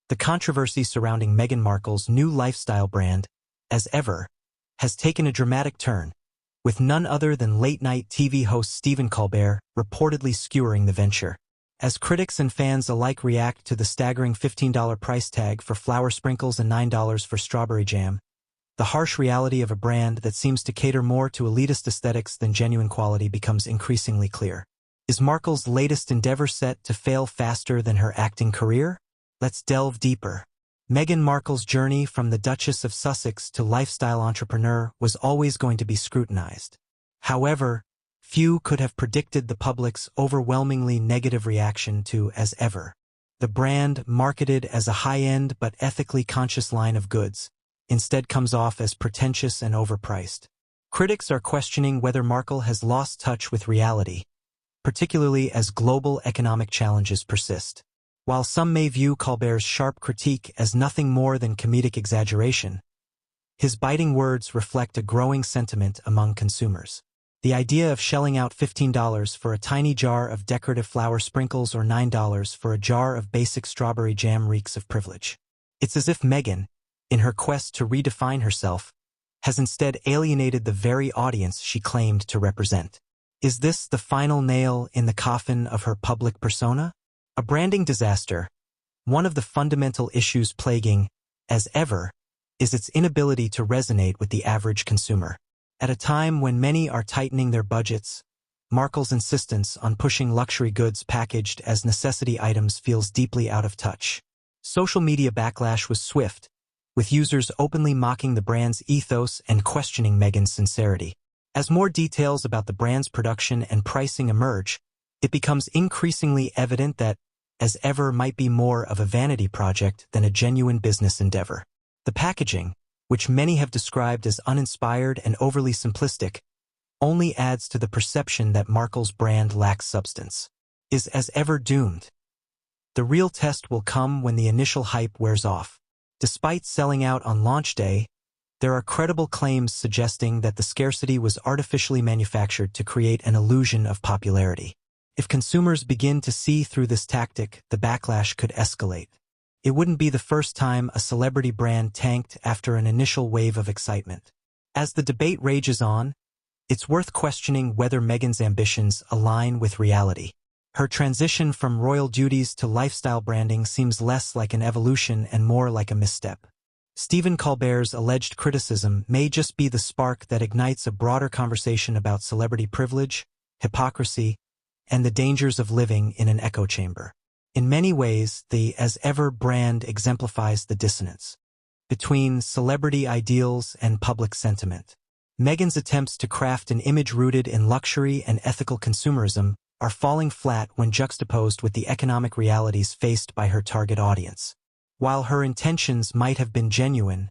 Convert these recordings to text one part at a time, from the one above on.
The controversy surrounding Meghan Markle's new lifestyle brand, as ever, has taken a dramatic turn, with none other than late-night TV host Stephen Colbert reportedly skewering the venture. As critics and fans alike react to the staggering $15 price tag for flour sprinkles and $9 for strawberry jam, the harsh reality of a brand that seems to cater more to elitist aesthetics than genuine quality becomes increasingly clear. Is Markle's latest endeavor set to fail faster than her acting career? Let's delve deeper. Meghan Markle's journey from the Duchess of Sussex to lifestyle entrepreneur was always going to be scrutinized. However, few could have predicted the public's overwhelmingly negative reaction to As Ever. The brand, marketed as a high-end but ethically conscious line of goods, instead comes off as pretentious and overpriced. Critics are questioning whether Markle has lost touch with reality, particularly as global economic challenges persist. While some may view Colbert's sharp critique as nothing more than comedic exaggeration, his biting words reflect a growing sentiment among consumers. The idea of shelling out $15 for a tiny jar of decorative flour sprinkles or $9 for a jar of basic strawberry jam reeks of privilege. It's as if Meghan, in her quest to redefine herself, has instead alienated the very audience she claimed to represent. Is this the final nail in the coffin of her public persona? A branding disaster, one of the fundamental issues plaguing As Ever, is its inability to resonate with the average consumer. At a time when many are tightening their budgets, Markle's insistence on pushing luxury goods packaged as necessity items feels deeply out of touch. Social media backlash was swift, with users openly mocking the brand's ethos and questioning Meghan's sincerity. As more details about the brand's production and pricing emerge, it becomes increasingly evident that As Ever might be more of a vanity project than a genuine business endeavor. The packaging, which many have described as uninspired and overly simplistic, only adds to the perception that Markle's brand lacks substance. Is As Ever doomed? The real test will come when the initial hype wears off. Despite selling out on launch day, there are credible claims suggesting that the scarcity was artificially manufactured to create an illusion of popularity. If consumers begin to see through this tactic, the backlash could escalate. It wouldn't be the first time a celebrity brand tanked after an initial wave of excitement. As the debate rages on, it's worth questioning whether Meghan's ambitions align with reality. Her transition from royal duties to lifestyle branding seems less like an evolution and more like a misstep. Stephen Colbert's alleged criticism may just be the spark that ignites a broader conversation about celebrity privilege, hypocrisy, and the dangers of living in an echo chamber. In many ways, the As Ever brand exemplifies the dissonance between celebrity ideals and public sentiment. Meghan's attempts to craft an image rooted in luxury and ethical consumerism are falling flat when juxtaposed with the economic realities faced by her target audience. While her intentions might have been genuine,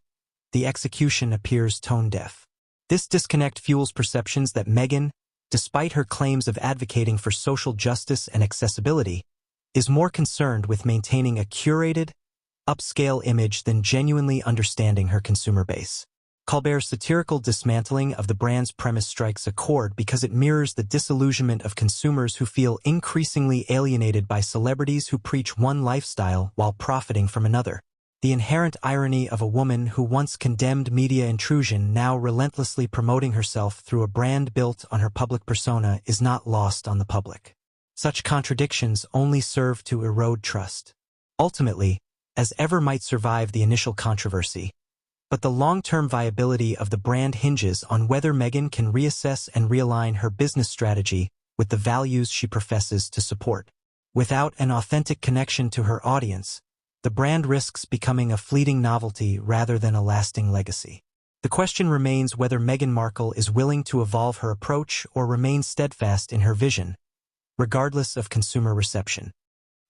the execution appears tone-deaf. This disconnect fuels perceptions that Meghan, despite her claims of advocating for social justice and accessibility, is more concerned with maintaining a curated, upscale image than genuinely understanding her consumer base. Colbert's satirical dismantling of the brand's premise strikes a chord because it mirrors the disillusionment of consumers who feel increasingly alienated by celebrities who preach one lifestyle while profiting from another. The inherent irony of a woman who once condemned media intrusion now relentlessly promoting herself through a brand built on her public persona is not lost on the public. Such contradictions only serve to erode trust. Ultimately, As Ever might survive the initial controversy, but the long-term viability of the brand hinges on whether Meghan can reassess and realign her business strategy with the values she professes to support. Without an authentic connection to her audience, the brand risks becoming a fleeting novelty rather than a lasting legacy. The question remains whether Meghan Markle is willing to evolve her approach or remain steadfast in her vision, regardless of consumer reception.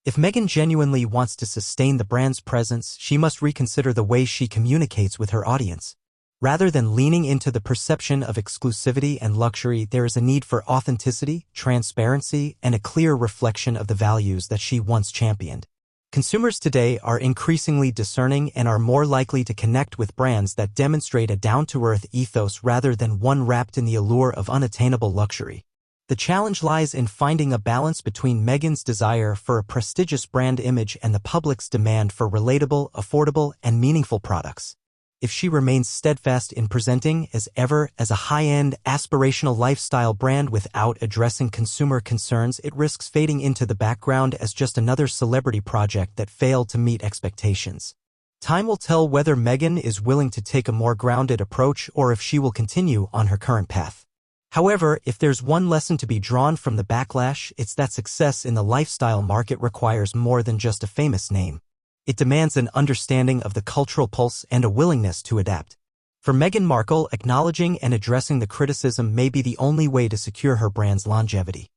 If Meghan genuinely wants to sustain the brand's presence, she must reconsider the way she communicates with her audience. Rather than leaning into the perception of exclusivity and luxury, there is a need for authenticity, transparency, and a clear reflection of the values that she once championed. Consumers today are increasingly discerning and are more likely to connect with brands that demonstrate a down-to-earth ethos rather than one wrapped in the allure of unattainable luxury. The challenge lies in finding a balance between Meghan's desire for a prestigious brand image and the public's demand for relatable, affordable, and meaningful products. If she remains steadfast in presenting as ever as a high-end, aspirational lifestyle brand without addressing consumer concerns, it risks fading into the background as just another celebrity project that failed to meet expectations. Time will tell whether Meghan is willing to take a more grounded approach or if she will continue on her current path. However, if there's one lesson to be drawn from the backlash, it's that success in the lifestyle market requires more than just a famous name. It demands an understanding of the cultural pulse and a willingness to adapt. For Meghan Markle, acknowledging and addressing the criticism may be the only way to secure her brand's longevity.